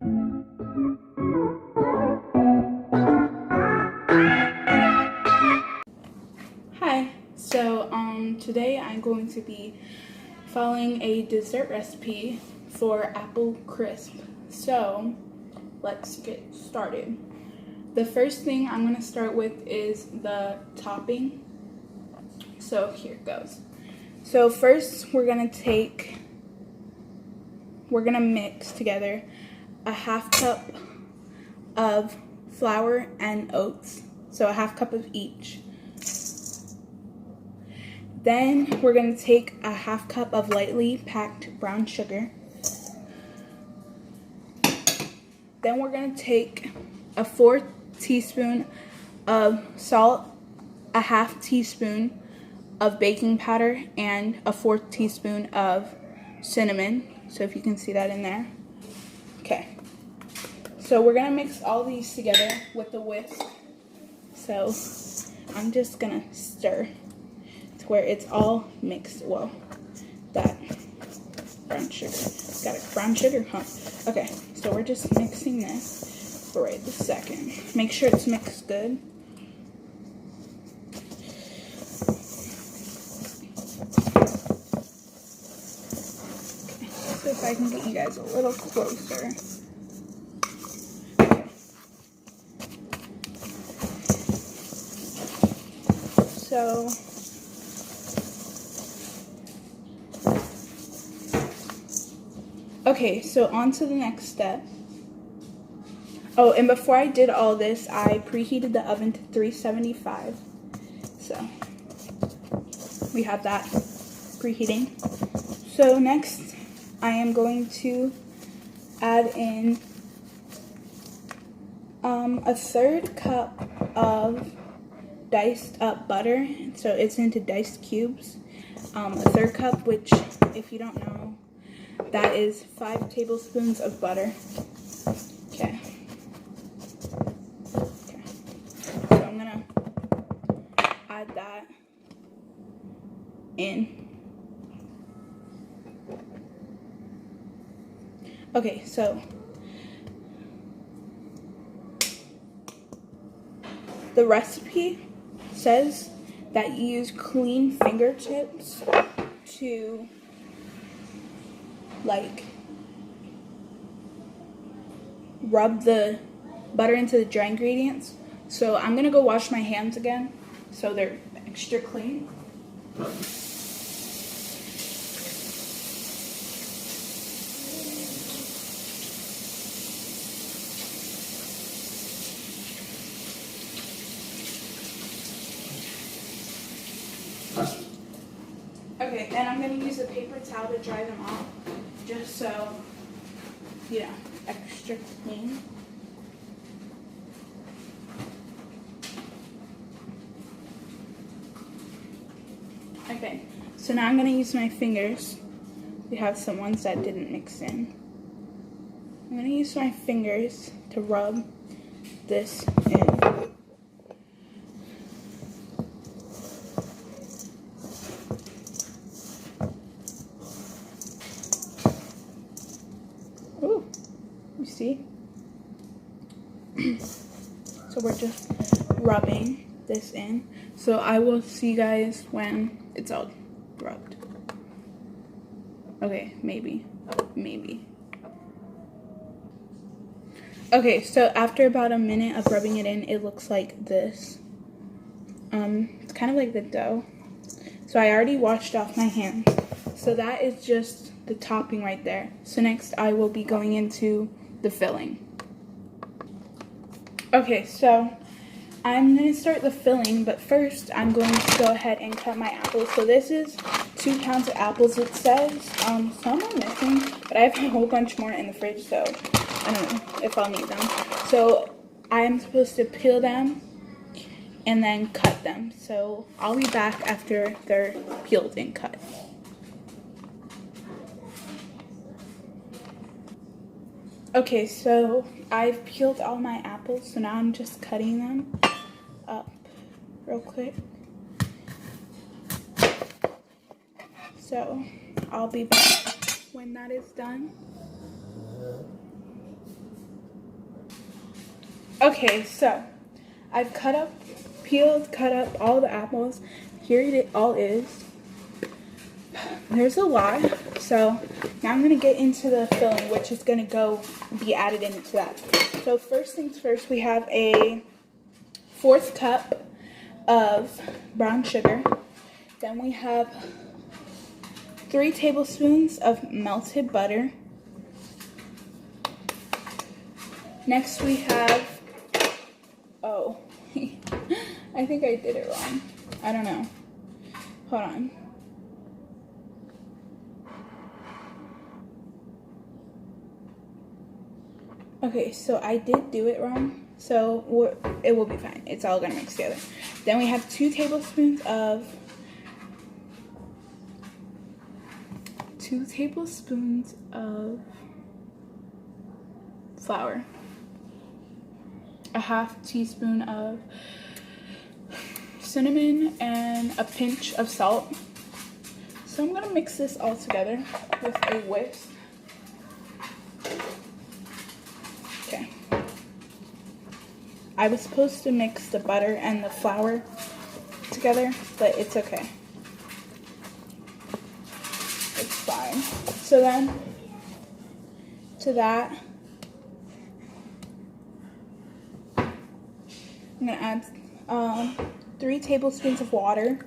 Hi, so today I'm going to be following a dessert recipe for apple crisp. So let's get started. The first thing I'm going to start with is the topping. So here it goes. So first we're going to mix together a half cup of flour and oats. So a half cup of each. Then we're going to take a half cup of lightly packed brown sugar. Then we're going to take a 4th teaspoon of salt, a half teaspoon of baking powder, and a 4th teaspoon of cinnamon. So if you can see that in there. Okay. So we're going to mix all these together with a whisk. So I'm just going to stir where it's all mixed. Well, that brown sugar. Got it, brown sugar, huh? Okay, so we're just mixing this for right this second. Make sure it's mixed good. Okay, so if I can get you guys a little closer. Okay. So okay, so on to the next step. Oh, and before I did all this, I preheated the oven to 375. So we have that preheating. So next, I am going to add in a 1/3 cup of diced up butter. So it's into diced cubes. A 1/3 cup, which, if you don't know, that is 5 tablespoons of butter. Okay. So I'm gonna add that in. Okay, so the recipe says that you use clean fingertips to rub the butter into the dry ingredients. So I'm gonna go wash my hands again so they're extra clean. Okay, and I'm gonna use a paper towel to dry them off, just so, you know, extra clean. Okay, so now I'm gonna use my fingers. We have some ones that didn't mix in. I'm gonna use my fingers to rub this in. Ooh, you see? So we're just rubbing this in. So I will see you guys when it's all rubbed. Okay, maybe. Okay, so after about a minute of rubbing it in, it looks like this. It's kind of like the dough. So I already washed off my hands. So that is just the topping right there. So next I will be going into the filling. Okay, so I'm going to start the filling, but first I'm going to go ahead and cut my apples. So this is 2 pounds of apples, it says. Some are missing, but I have a whole bunch more in the fridge, so I don't know if I'll need them. So I am supposed to peel them and then cut them. So I'll be back after they're peeled and cut. Okay, so I've peeled all my apples, so now I'm just cutting them up real quick. So I'll be back when that is done. Okay, so I've peeled, cut up all the apples. Here it all is. There's a lot. So now I'm gonna get into the filling, which is gonna be added into that. So first things first, we have a 1/4 cup of brown sugar. Then we have 3 tablespoons of melted butter. Next we have, oh, I think I did it wrong. I don't know. Hold on. Okay, so I did do it wrong. So it will be fine. It's all gonna mix together. Then we have 2 tablespoons of flour. A 1/2 teaspoon of cinnamon and a pinch of salt. So I'm gonna mix this all together with a whisk. Okay. I was supposed to mix the butter and the flour together, but it's okay. It's fine. So then, to that, I'm gonna add 3 tablespoons of water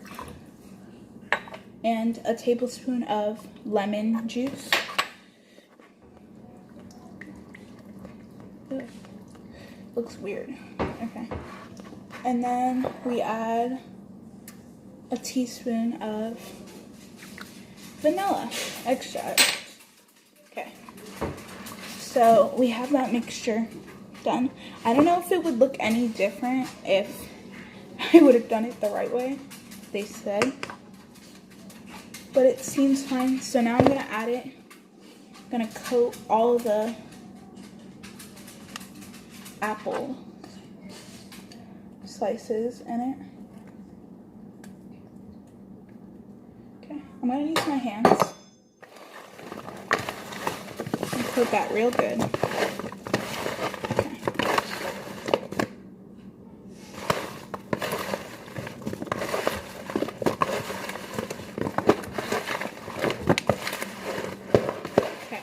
and a tablespoon of lemon juice. Ugh. Looks weird. Okay. And then we add a teaspoon of vanilla extract. Okay. So we have that mixture done. I don't know if it would look any different if I would have done it the right way, they said. But it seems fine. So now I'm gonna add it. I'm gonna coat all the apple slices in it. Okay, I'm gonna use my hands and coat that real good. Okay.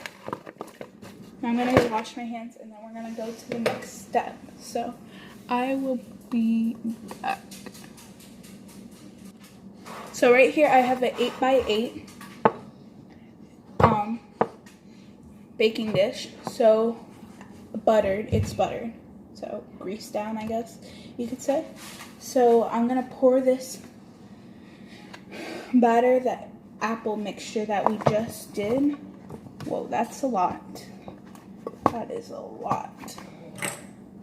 Now I'm gonna wash my hands and then we're gonna go to the next step. So I will be back. So right here I have an 8x8 baking dish. So it's buttered. So greased down, I guess you could say. So I'm gonna pour this batter, that apple mixture that we just did. Whoa, that's a lot. That is a lot.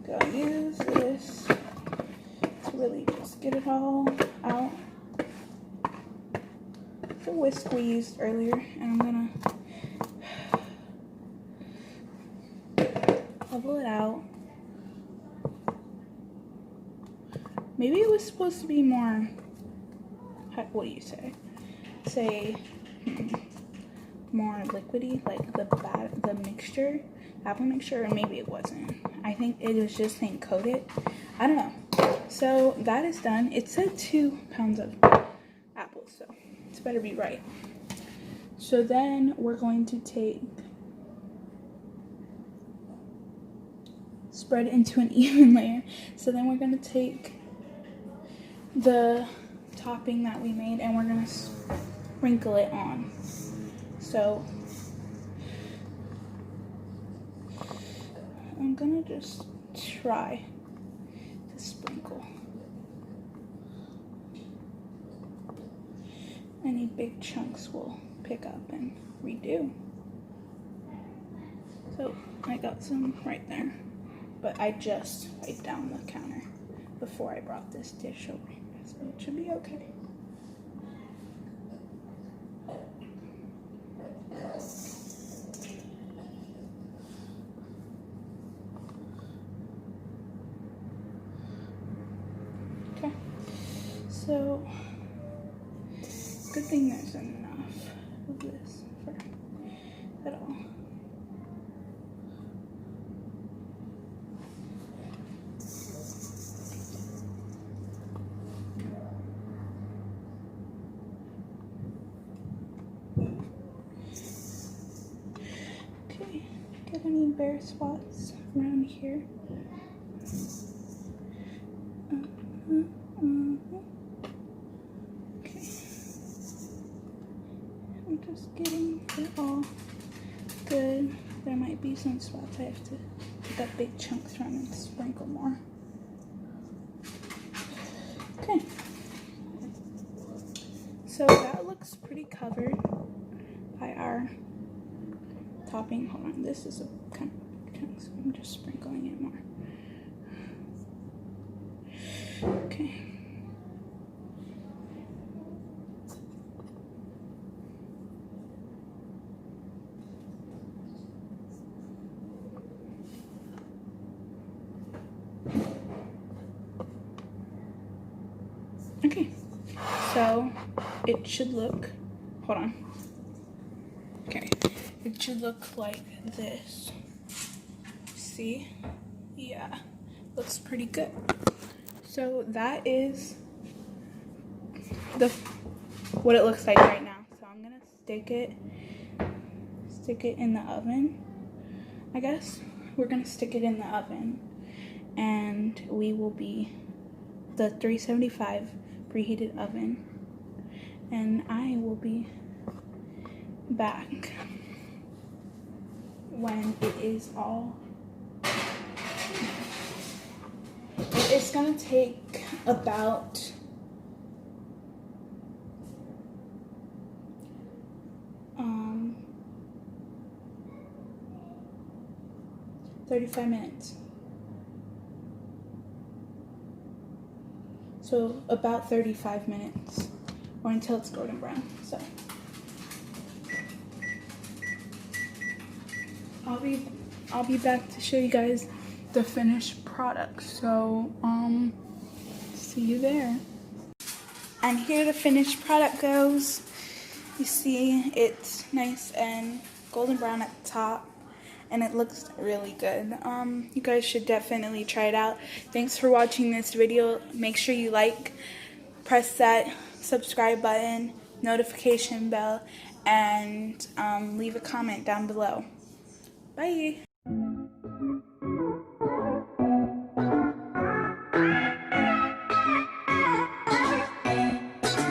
Gonna use this to really just get it all out. The whisk we used earlier, and I'm gonna level it out. Maybe it was supposed to be more, what do you say? Say more liquidy, like the mixture, apple mixture, or maybe it wasn't. I think it was just saying coat it. I don't know. So that is done. It said 2 pounds of apples, so it's better be right. So then we're going to spread into an even layer. So then we're going to take the topping that we made and we're going to sprinkle it on. So I'm going to just try to sprinkle. Any big chunks will pick up and redo. So I got some right there, but I just wiped down the counter before I brought this dish over, so it should be okay. Okay, so good thing there's enough of this for it all. bare spots around here. Okay. I'm just getting it all good. There might be some spots I have to pick up big chunks from and sprinkle more. Okay. So that looks pretty covered by our topping. Hold on, this is a kind of chunk, so I'm just sprinkling it more. Okay. Okay, so it should look, hold on. Okay, it should look like this. See? Yeah, looks pretty good. So that is what it looks like right now. So I'm gonna stick it in the oven. I guess we're gonna stick it in the oven, and we will be the 375 preheated oven, and I will be back when it is all. It's gonna take about 35 minutes. So about 35 minutes, or until it's golden brown. So I'll be back to show you guys the finished product. So see you there. And here the finished product goes. You see it's nice and golden brown at the top, and it looks really good. You guys should definitely try it out. Thanks for watching this video. Make sure you like, press that subscribe button, notification bell, and leave a comment down below. Bye.